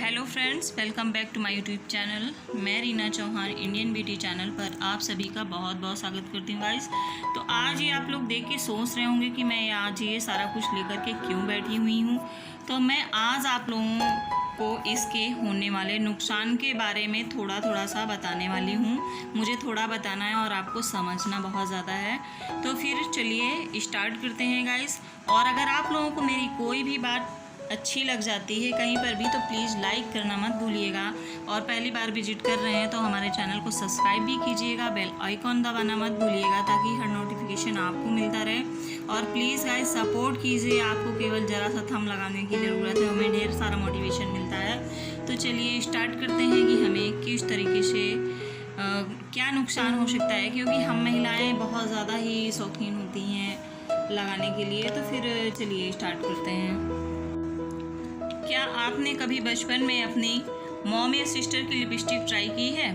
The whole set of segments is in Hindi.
Hello friends, welcome back to my YouTube channel. मैं Reena Chauhan Indian beauty channel पर आप सभी का बहुत बहुत स्वागत करती हूँ गाइस। तो आज ये आप लोग देख के सोच रहे होंगे कि मैं आज ये सारा कुछ लेकर के क्यों बैठी हुई हूँ। तो मैं आज आप लोगों को इसके होने वाले नुकसान के बारे में थोड़ा सा बताने वाली हूँ। मुझे थोड़ा बताना है और आपको समझना बहुत ज़्यादा है। तो फिर चलिए स्टार्ट करते हैं गाइस। और अगर आप लोगों को मेरी कोई भी बात अच्छी लग जाती है कहीं पर भी तो प्लीज़ लाइक करना मत भूलिएगा। और पहली बार विजिट कर रहे हैं तो हमारे चैनल को सब्सक्राइब भी कीजिएगा, बेल आइकॉन दबाना मत भूलिएगा ताकि हर नोटिफिकेशन आपको मिलता रहे। और प्लीज़ गाइस सपोर्ट कीजिए, आपको केवल ज़रा सा थंब लगाने की ज़रूरत है, हमें ढेर सारा मोटिवेशन मिलता है। तो चलिए स्टार्ट करते हैं कि हमें किस तरीके से क्या नुकसान हो सकता है, क्योंकि हम महिलाएँ बहुत ज़्यादा ही शौकीन होती हैं लगाने के लिए। तो फिर चलिए स्टार्ट करते हैं। क्या आपने कभी बचपन में अपनी मॉम या सिस्टर की लिपस्टिक ट्राई की है?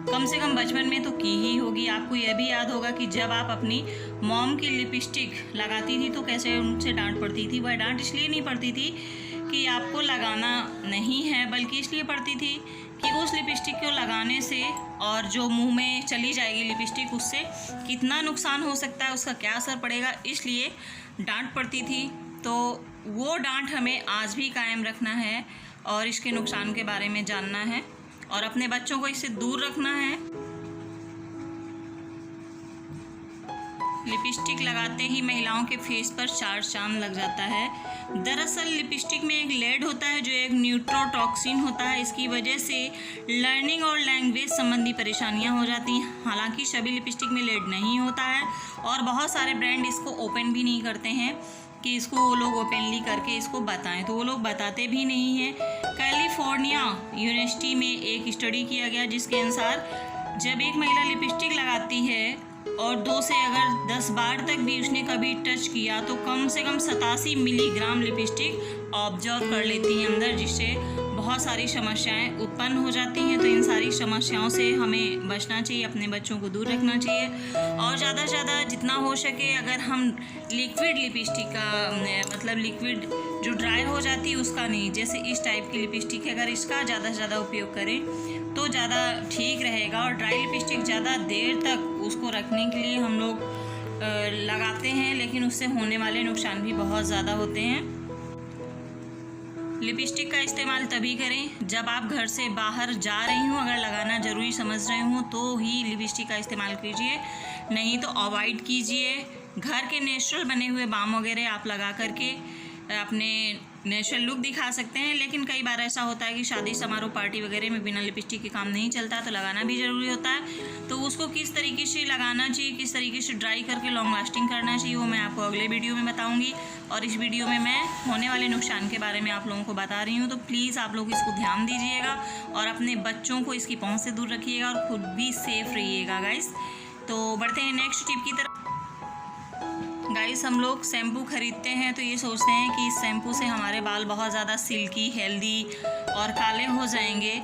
कम से कम बचपन में तो की ही होगी। आपको यह भी याद होगा कि जब आप अपनी मॉम की लिपस्टिक लगाती थी तो कैसे उनसे डांट पड़ती थी। वह डांट इसलिए नहीं पड़ती थी कि आपको लगाना नहीं है, बल्कि इसलिए पड़ती थी कि उस लिपस्टिक को लगाने से और जो मुंह में चली जाएगी लिपस्टिक, उससे कितना नुकसान हो सकता है, उसका क्या असर पड़ेगा, इसलिए डांट पड़ती थी। तो वो डांट हमें आज भी कायम रखना है और इसके नुकसान के बारे में जानना है और अपने बच्चों को इससे दूर रखना है। लिपस्टिक लगाते ही महिलाओं के फेस पर चार चांद लग जाता है। दरअसल लिपस्टिक में एक लेड होता है जो एक न्यूट्रोटॉक्सिन होता है। इसकी वजह से लर्निंग और लैंग्वेज संबंधी परेशानियां हो जाती हैं। हालांकि सभी लिपस्टिक में लेड नहीं होता है और बहुत सारे ब्रांड इसको ओपन भी नहीं करते हैं कि इसको वो लोग ओपनली करके इसको बताएं, तो वो लोग बताते भी नहीं हैं। कैलिफोर्निया यूनिवर्सिटी में एक स्टडी किया गया जिसके अनुसार जब एक महिला लिपस्टिक लगाती है और 2 से अगर 10 बार तक भी उसने कभी टच किया तो कम से कम 87 मिलीग्राम लिपस्टिक ऑब्जर्व कर लेती है अंदर, जिससे बहुत सारी समस्याएं उत्पन्न हो जाती हैं। तो इन सारी समस्याओं से हमें बचना चाहिए, अपने बच्चों को दूर रखना चाहिए। और ज़्यादा से ज़्यादा जितना हो सके अगर हम लिक्विड लिपस्टिक का मतलब लिक्विड जो ड्राई हो जाती है उसका नहीं, जैसे इस टाइप की लिपस्टिक है, अगर इसका ज़्यादा से ज़्यादा उपयोग करें तो ज़्यादा ठीक रहेगा। और ड्राई लिपस्टिक ज़्यादा देर तक उसको रखने के लिए हम लोग लगाते हैं, लेकिन उससे होने वाले नुकसान भी बहुत ज़्यादा होते हैं। लिपस्टिक का इस्तेमाल तभी करें जब आप घर से बाहर जा रही हूँ, अगर लगाना ज़रूरी समझ रहे हूँ तो ही लिपस्टिक का इस्तेमाल कीजिए, नहीं तो अवॉइड कीजिए। घर के नेचुरल बने हुए बाम वगैरह आप लगा करके अपने नेचुरल लुक दिखा सकते हैं। लेकिन कई बार ऐसा होता है कि शादी समारोह पार्टी वगैरह में बिना लिपस्टिक के काम नहीं चलता, तो लगाना भी ज़रूरी होता है। तो उसको किस तरीके से लगाना चाहिए, किस तरीके से ड्राई करके लॉन्ग लास्टिंग करना चाहिए, वो मैं आपको अगले वीडियो में बताऊंगी। और इस वीडियो में मैं होने वाले नुकसान के बारे में आप लोगों को बता रही हूँ। तो प्लीज़ आप लोग इसको ध्यान दीजिएगा और अपने बच्चों को इसकी पहुँच से दूर रखिएगा और खुद भी सेफ रहिएगा गाइस। तो बढ़ते हैं नेक्स्ट टिप की तरफ। गाइस, हम लोग शैम्पू खरीदते हैं तो ये सोचते हैं कि इस शैम्पू से हमारे बाल बहुत ज़्यादा सिल्की, हेल्दी और काले हो जाएंगे,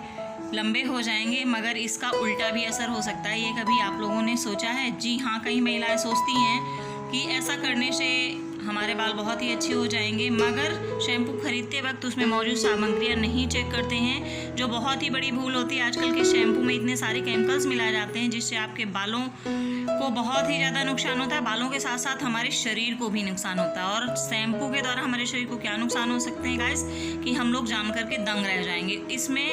लंबे हो जाएंगे, मगर इसका उल्टा भी असर हो सकता है। ये कभी आप लोगों ने सोचा है? जी हाँ, कई महिलाएं सोचती हैं कि ऐसा करने से हमारे बाल बहुत ही अच्छे हो जाएंगे, मगर शैम्पू खरीदते वक्त उसमें मौजूद सामग्रियाँ नहीं चेक करते हैं, जो बहुत ही बड़ी भूल होती है। आजकल के शैम्पू में इतने सारे केमिकल्स मिलाए जाते हैं जिससे आपके बालों को बहुत ही ज़्यादा नुकसान होता है। बालों के साथ साथ हमारे शरीर को भी नुकसान होता है। और शैम्पू के द्वारा हमारे शरीर को क्या नुकसान हो सकते हैं गाइस, कि हम लोग जान करके दंग रह जाएंगे। इसमें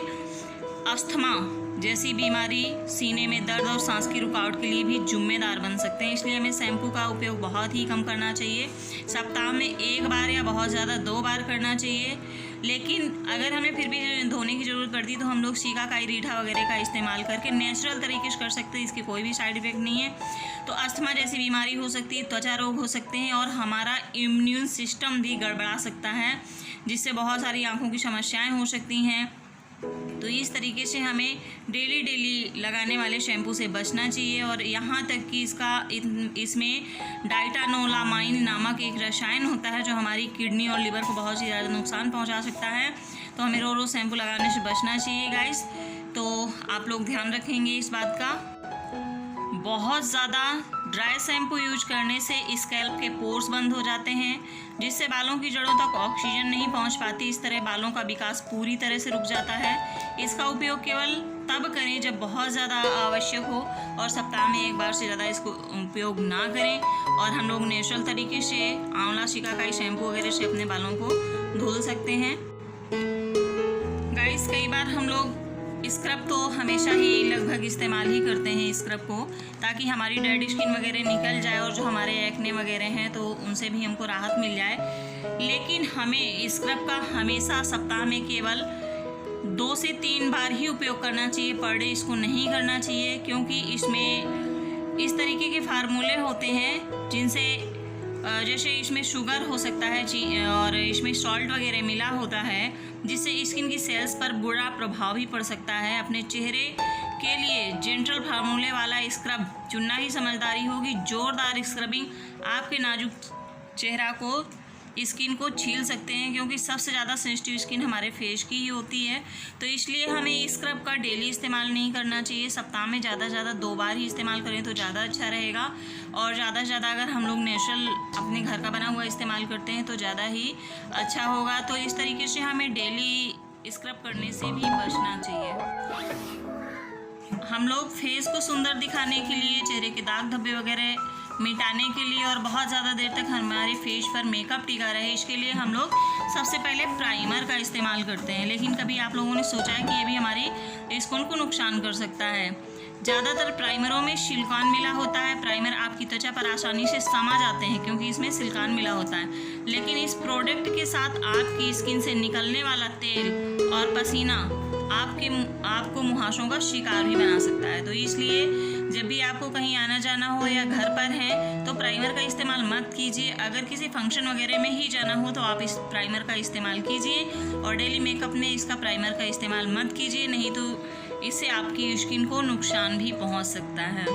अस्थमा जैसी बीमारी, सीने में दर्द और सांस की रुकावट के लिए भी जिम्मेदार बन सकते हैं। इसलिए हमें शैम्पू का उपयोग बहुत ही कम करना चाहिए। सप्ताह में 1 बार या बहुत ज़्यादा 2 बार करना चाहिए। लेकिन अगर हमें फिर भी धोने की ज़रूरत पड़ती है तो हम लोग शिकाकाई रीठा वगैरह का इस्तेमाल करके नेचुरल तरीके से कर सकते हैं। इसके कोई भी साइड इफ़ेक्ट नहीं है। तो अस्थमा जैसी बीमारी हो सकती है, त्वचा रोग हो सकते हैं और हमारा इम्यून सिस्टम भी गड़बड़ा सकता है, जिससे बहुत सारी आँखों की समस्याएँ हो सकती हैं। तो इस तरीके से हमें डेली लगाने वाले शैम्पू से बचना चाहिए। और यहाँ तक कि इसमें डाइटानोलामाइन नामक एक रसायन होता है जो हमारी किडनी और लिवर को बहुत ही ज़्यादा नुकसान पहुँचा सकता है। तो हमें रोज़ शैम्पू लगाने से बचना चाहिए गाइस। तो आप लोग ध्यान रखेंगे इस बात का। बहुत ज़्यादा ड्राई शैम्पू यूज करने से स्कैल्प के पोर्स बंद हो जाते हैं, जिससे बालों की जड़ों तक ऑक्सीजन नहीं पहुंच पाती। इस तरह बालों का विकास पूरी तरह से रुक जाता है। इसका उपयोग केवल तब करें जब बहुत ज़्यादा आवश्यक हो और सप्ताह में एक बार से ज़्यादा इसको उपयोग ना करें। और हम लोग नेचुरल तरीके से आंवला शिकाकाई शैम्पू वगैरह से अपने बालों को धुल सकते हैं। गाइस, कई बार हम लोग स्क्रब तो हमेशा ही लगभग इस्तेमाल ही करते हैं स्क्रब को, ताकि हमारी डेड स्किन वगैरह निकल जाए और जो हमारे एक्ने वगैरह हैं तो उनसे भी हमको राहत मिल जाए। लेकिन हमें स्क्रब का हमेशा सप्ताह में केवल 2 से 3 बार ही उपयोग करना चाहिए, पर डे इसको नहीं करना चाहिए, क्योंकि इसमें इस तरीके के फार्मूले होते हैं जिनसे जैसे इसमें शुगर हो सकता है और इसमें सॉल्ट वगैरह मिला होता है, जिससे स्किन की सेल्स पर बुरा प्रभाव भी पड़ सकता है। अपने चेहरे के लिए जेंटल फार्मूले वाला स्क्रब चुनना ही समझदारी होगी। जोरदार स्क्रबिंग आपके नाजुक चेहरा को स्किन को छील सकते हैं, क्योंकि सबसे ज़्यादा सेंसिटिव स्किन हमारे फेस की ही होती है। तो इसलिए हमें स्क्रब का डेली इस्तेमाल नहीं करना चाहिए। सप्ताह में ज़्यादा से ज़्यादा 2 बार ही इस्तेमाल करें तो ज़्यादा अच्छा रहेगा। और ज़्यादा से ज़्यादा अगर हम लोग नेचुरल अपने घर का बना हुआ इस्तेमाल करते हैं तो ज़्यादा ही अच्छा होगा। तो इस तरीके से हमें डेली स्क्रब करने से भी बचना चाहिए। हम लोग फेस को सुंदर दिखाने के लिए, चेहरे के दाग धब्बे वगैरह मिटाने के लिए और बहुत ज़्यादा देर तक हमारे फेस पर मेकअप टिका रहे, इसके लिए हम लोग सबसे पहले प्राइमर का इस्तेमाल करते हैं। लेकिन कभी आप लोगों ने सोचा है कि ये भी हमारी स्किन को नुकसान कर सकता है? ज़्यादातर प्राइमरों में सिलिकॉन मिला होता है। प्राइमर आपकी त्वचा पर आसानी से समा जाते हैं क्योंकि इसमें सिलिकॉन मिला होता है। लेकिन इस प्रोडक्ट के साथ आपकी स्किन से निकलने वाला तेल और पसीना आपको मुहासों का शिकार भी बना सकता है। तो इसलिए जब भी आपको कहीं आना जाना हो या घर पर हैं तो प्राइमर का इस्तेमाल मत कीजिए। अगर किसी फंक्शन वगैरह में ही जाना हो तो आप इस प्राइमर का इस्तेमाल कीजिए, और डेली मेकअप में इसका प्राइमर का इस्तेमाल मत कीजिए, नहीं तो इससे आपकी स्किन को नुकसान भी पहुंच सकता है।